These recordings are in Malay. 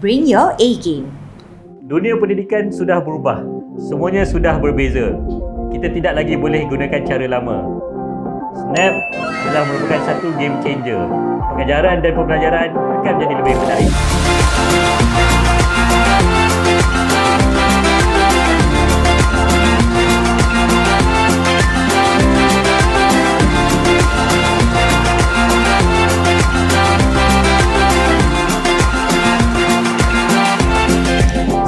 Bring your A game. Dunia pendidikan sudah berubah. Semuanya sudah berbeza. Kita tidak lagi boleh gunakan cara lama. Snap telah merupakan satu game changer. Pengajaran dan pembelajaran akan menjadi lebih menarik.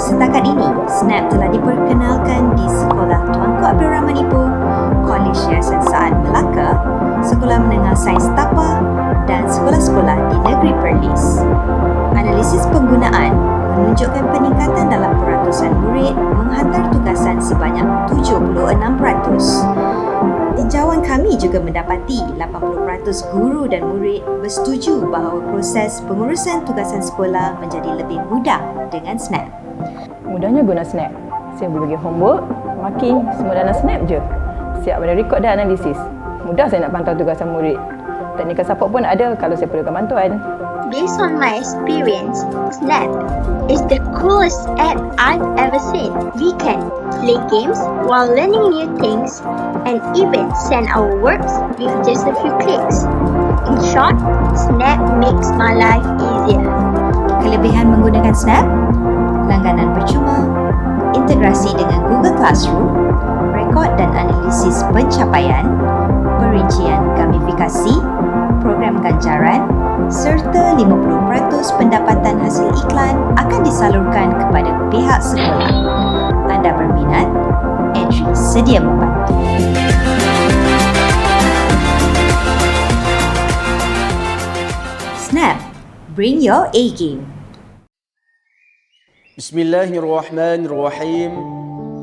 Setakat ini, Snap telah diperkenalkan di Sekolah Tuanku Abdul Rahman Ipoh, Kolej Yayasan Saad Melaka, Sekolah Menengah Sains Tapa dan sekolah-sekolah di Negeri Perlis. Analisis penggunaan menunjukkan peningkatan dalam peratusan murid menghantar tugasan sebanyak 76%. Tinjauan kami juga mendapati 80% guru dan murid bersetuju bahawa proses pengurusan tugasan sekolah menjadi lebih mudah dengan Snap. Mudahnya guna Snap. Saya boleh bagi homework, marking, semua dalam Snap je. Siap pada rekod dan analisis. Mudah saya nak pantau tugasan murid. Technical support pun ada kalau saya perlukan bantuan. Based on my experience, Snap is the coolest app I've ever seen. We can play games while learning new things and even send our works with just a few clicks. In short, Snap makes my life easier. Kelebihan menggunakan Snap: langganan percuma, integrasi dengan Google Classroom, rekod dan analisis pencapaian, perincian gamifikasi, program ganjaran serta 50% pendapatan hasil iklan akan disalurkan kepada pihak sekolah. Anda berminat? Edry sedia membantu. Snap, bring your A game. Bismillahirrahmanirrahim.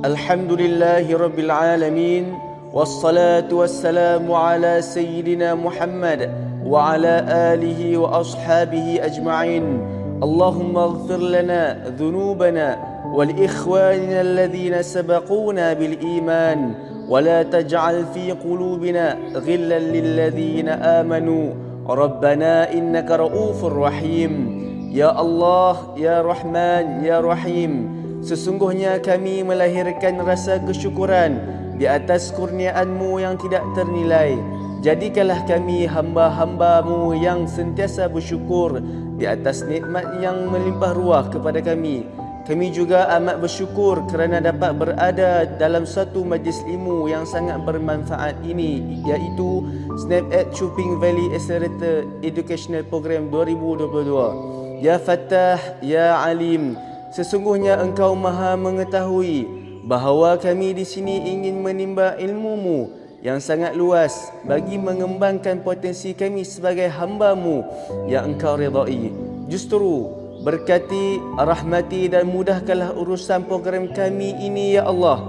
Alhamdulillahi rabbil alamin. Wassalatu wassalamu ala sayyidina Muhammad wa ala alihi wa ashabihi ajma'in. Allahumma ighfir lana dhunubana wal ikhwanina alladhina sabaquna bil iman wa la taj'al fi qulubina ghillan lil ladhina amanu. Rabbana innaka ra'ufur rahim. Ya Allah, Ya Rahman, Ya Rahim, sesungguhnya kami melahirkan rasa kesyukuran di atas kurniaan-Mu yang tidak ternilai. Jadikanlah kami hamba-hamba-Mu yang sentiasa bersyukur di atas nikmat yang melimpah ruah kepada kami. Kami juga amat bersyukur kerana dapat berada dalam satu majlis ilmu yang sangat bermanfaat ini, iaitu Snap at Chuping Valley Accelerator Educational Program 2022. Ya Fattah, Ya Alim, sesungguhnya Engkau Maha mengetahui bahawa kami di sini ingin menimba ilmu-Mu yang sangat luas bagi mengembangkan potensi kami sebagai hamba-Mu yang Engkau redai. Justru berkati, rahmati dan mudahkanlah urusan program kami ini, Ya Allah.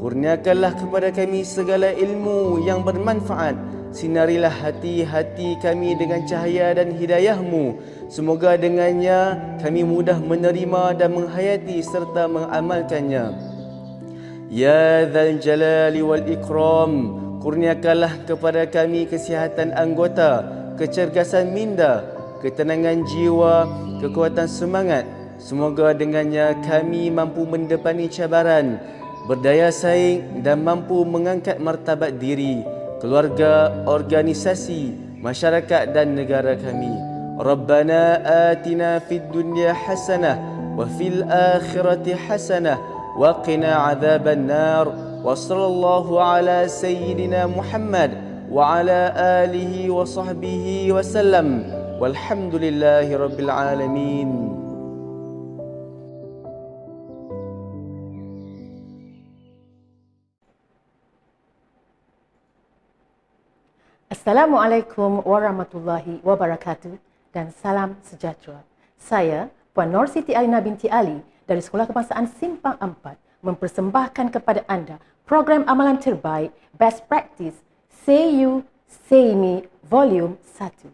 Kurniakanlah kepada kami segala ilmu yang bermanfaat. Sinarilah hati-hati kami dengan cahaya dan hidayah-Mu. Semoga dengannya kami mudah menerima dan menghayati serta mengamalkannya. Ya Dzal Jalali wal Ikram, kurniakanlah kepada kami kesihatan anggota, kecergasan minda, ketenangan jiwa, kekuatan semangat. Semoga dengannya kami mampu mendepani cabaran, berdaya saing dan mampu mengangkat martabat diri, keluarga, organisasi, masyarakat dan negara kami. Rabbana atina fid dunya hasanah wa fil akhirati hasanah wa qina adzaban nar. Wa sallallahu ala sayyidina Muhammad wa ala alihi wa sahbihi wa sallam. Walhamdulillahi rabbil alamin. Assalamualaikum warahmatullahi wabarakatuh dan salam sejahtera. Saya, Puan Nur Siti Alina binti Ali dari Sekolah Kebangsaan Simpang 4 mempersembahkan kepada anda program amalan terbaik Best Practice Say You, Say Me Volume 1.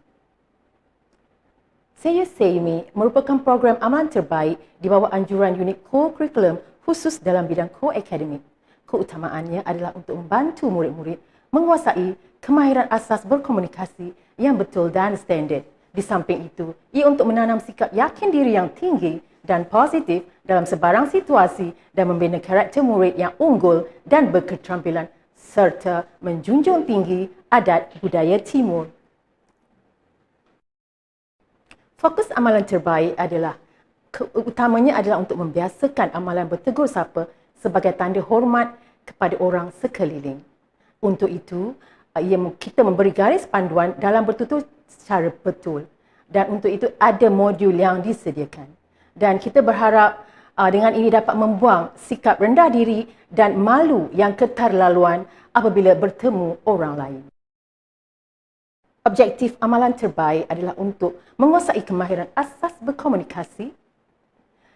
Say You, Say Me merupakan program amalan terbaik di bawah anjuran unit core curriculum khusus dalam bidang core akademik. Keutamaannya adalah untuk membantu murid-murid menguasai kemahiran asas berkomunikasi yang betul dan standard. Di samping itu, ia untuk menanam sikap yakin diri yang tinggi dan positif dalam sebarang situasi dan membina karakter murid yang unggul dan berketerampilan serta menjunjung tinggi adat budaya Timur. Fokus amalan terbaik adalah utamanya adalah untuk membiasakan amalan bertegur sapa sebagai tanda hormat kepada orang sekeliling. Untuk itu, kita memberi garis panduan dalam bertutur secara betul. Dan untuk itu ada modul yang disediakan. Dan kita berharap dengan ini dapat membuang sikap rendah diri dan malu yang keterlaluan apabila bertemu orang lain. Objektif amalan terbaik adalah untuk menguasai kemahiran asas berkomunikasi,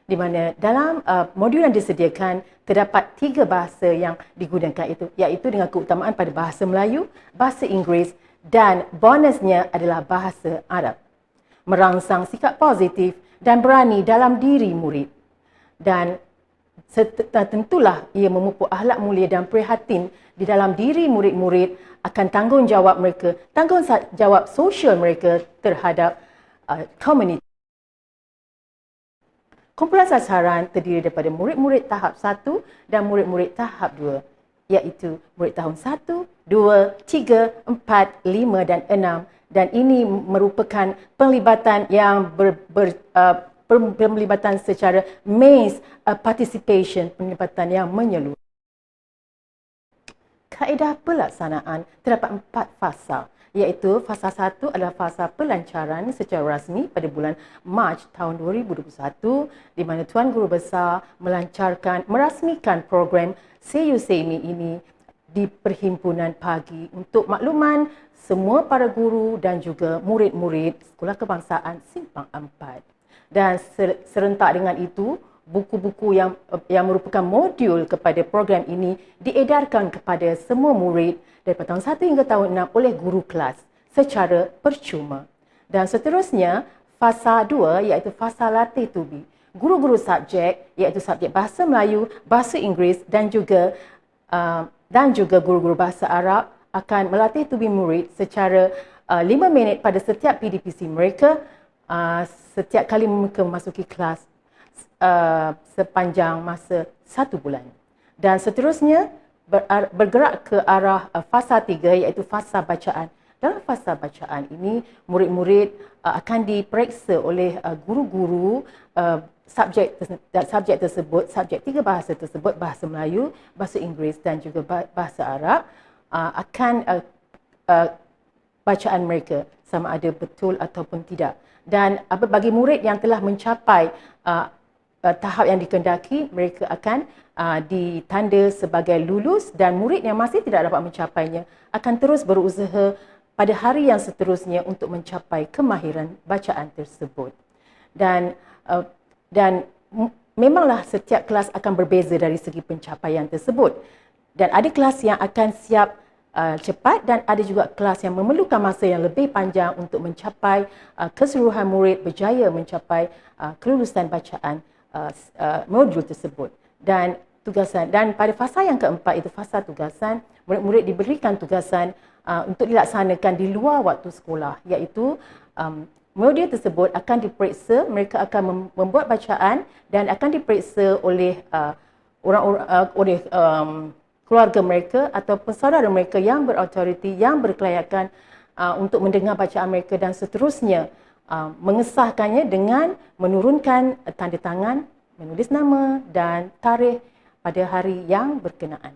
di mana dalam modul yang disediakan terdapat 3 bahasa yang digunakan iaitu dengan keutamaan pada bahasa Melayu, bahasa Inggeris dan bonusnya adalah bahasa Arab. Merangsang sikap positif dan berani dalam diri murid. Dan tentulah ia memupuk akhlak mulia dan prihatin di dalam diri murid-murid akan tanggungjawab mereka, tanggungjawab sosial mereka terhadap komuniti. Kumpulan sasaran terdiri daripada murid-murid tahap 1 dan murid-murid tahap 2, iaitu murid tahun 1, 2, 3, 4, 5 dan 6. Dan ini merupakan penglibatan yang penglibatan secara mass participation, penglibatan yang menyeluruh. Kaedah pelaksanaan terdapat 4 fasa, iaitu fasa 1 adalah fasa pelancaran secara rasmi pada bulan Mac tahun 2021 di mana Tuan Guru Besar merasmikan program See You Say Me ini di perhimpunan pagi untuk makluman semua para guru dan juga murid-murid Sekolah Kebangsaan Simpang 4. Dan serentak dengan itu, buku-buku yang merupakan modul kepada program ini diedarkan kepada semua murid daripada tahun 1 hingga tahun 6 oleh guru kelas secara percuma. Dan seterusnya, fasa 2 iaitu fasa latih tubi. Guru-guru subjek iaitu subjek bahasa Melayu, bahasa Inggeris dan juga guru-guru bahasa Arab akan melatih tubi murid secara 5 minit pada setiap PDPC mereka setiap kali mereka memasuki kelas sepanjang masa 1 bulan. Dan seterusnya bergerak ke arah fasa 3 iaitu fasa bacaan. Dalam fasa bacaan ini, murid-murid akan diperiksa oleh guru-guru subjek tersebut, subjek 3 bahasa tersebut, bahasa Melayu, bahasa Inggeris dan juga bahasa Arab, akan bacaan mereka sama ada betul ataupun tidak. Dan bagi murid yang telah mencapai tahap yang dikehendaki, mereka akan ditanda sebagai lulus, dan murid yang masih tidak dapat mencapainya akan terus berusaha pada hari yang seterusnya untuk mencapai kemahiran bacaan tersebut. Dan memanglah setiap kelas akan berbeza dari segi pencapaian tersebut. Dan ada kelas yang akan siap cepat dan ada juga kelas yang memerlukan masa yang lebih panjang untuk mencapai keseluruhan murid berjaya mencapai kelulusan bacaan modul tersebut. Dan pada fasa yang keempat, itu fasa tugasan, murid-murid diberikan tugasan untuk dilaksanakan di luar waktu sekolah, iaitu modul tersebut akan diperiksa, mereka akan membuat bacaan dan akan diperiksa oleh keluarga mereka ataupun saudara mereka yang berautoriti, yang berkelayakan untuk mendengar bacaan mereka dan seterusnya mengesahkannya dengan menurunkan tanda tangan, menulis nama dan tarikh pada hari yang berkenaan.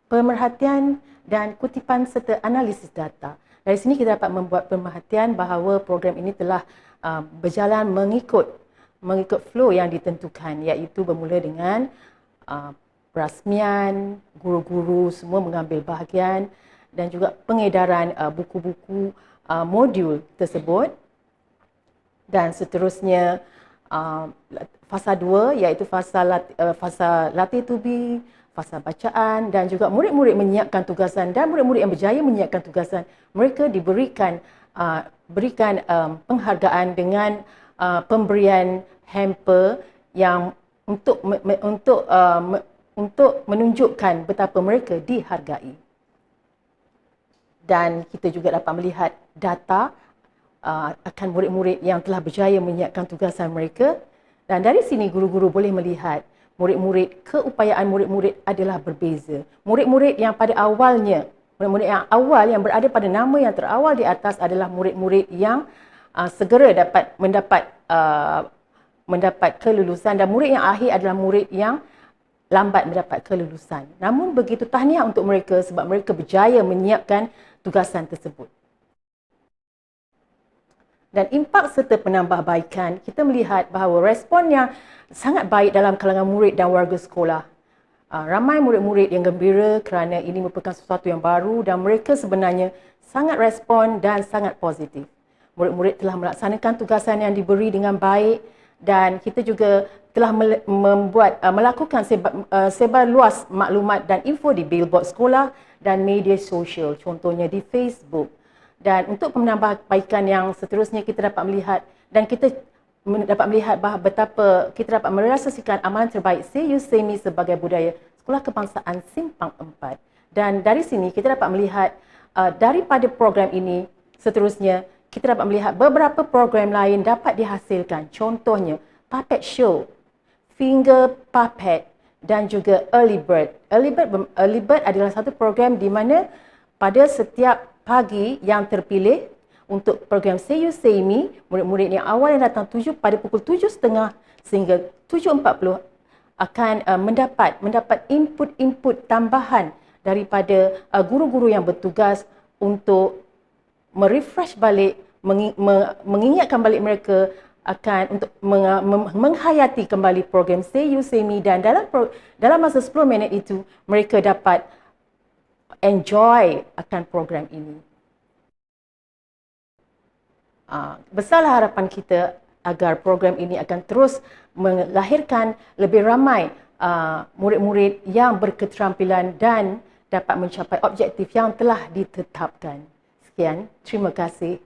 Pemerhatian dan kutipan serta analisis data. Dari sini kita dapat membuat pemerhatian bahawa program ini telah berjalan mengikut flow yang ditentukan, iaitu bermula dengan perasmian, guru-guru semua mengambil bahagian dan juga pengedaran buku-buku modul tersebut. Dan seterusnya fasa 2 iaitu fasa latih tubi, fasa bacaan dan juga murid-murid menyiapkan tugasan, dan murid-murid yang berjaya menyiapkan tugasan, mereka diberikan penghargaan dengan pemberian hamper yang untuk menunjukkan betapa mereka dihargai. Dan kita juga dapat melihat data akan murid-murid yang telah berjaya menyiapkan tugasan mereka. Dan dari sini guru-guru boleh melihat murid-murid, keupayaan murid-murid adalah berbeza. Murid-murid yang pada awalnya, murid-murid yang awal yang berada pada nama yang terawal di atas adalah murid-murid yang segera mendapat kelulusan, dan murid yang akhir adalah murid yang lambat mendapat kelulusan. Namun begitu tahniah untuk mereka sebab mereka berjaya menyiapkan tugasan tersebut. Dan impak serta penambahbaikan, kita melihat bahawa respon yang sangat baik dalam kalangan murid dan warga sekolah. Ramai murid-murid yang gembira kerana ini merupakan sesuatu yang baru dan mereka sebenarnya sangat respon dan sangat positif. Murid-murid telah melaksanakan tugasan yang diberi dengan baik dan kita juga telah melakukan sebar luas maklumat dan info di billboard sekolah dan media sosial, contohnya di Facebook. Dan untuk penambahbaikan yang seterusnya, kita dapat melihat dan kita dapat melihat bahawa betapa kita dapat merealisasikan amalan terbaik Say You Say Me sebagai budaya Sekolah Kebangsaan Simpang 4. Dan dari sini kita dapat melihat daripada program ini seterusnya kita dapat melihat beberapa program lain dapat dihasilkan, contohnya puppet show, finger puppet dan juga early bird. Early bird adalah satu program di mana pada setiap pagi yang terpilih untuk program Say You Say Me, murid-murid yang awal yang datang pada pukul 7.30 sehingga 7.40 akan mendapat input tambahan daripada guru-guru yang bertugas untuk merefresh balik, mengingatkan balik mereka akan untuk menghayati kembali program Say You Say Me, dan dalam masa 10 minit itu mereka dapat enjoy akan program ini. Besarlah harapan kita agar program ini akan terus melahirkan lebih ramai murid-murid yang berketerampilan dan dapat mencapai objektif yang telah ditetapkan. Sekian, terima kasih.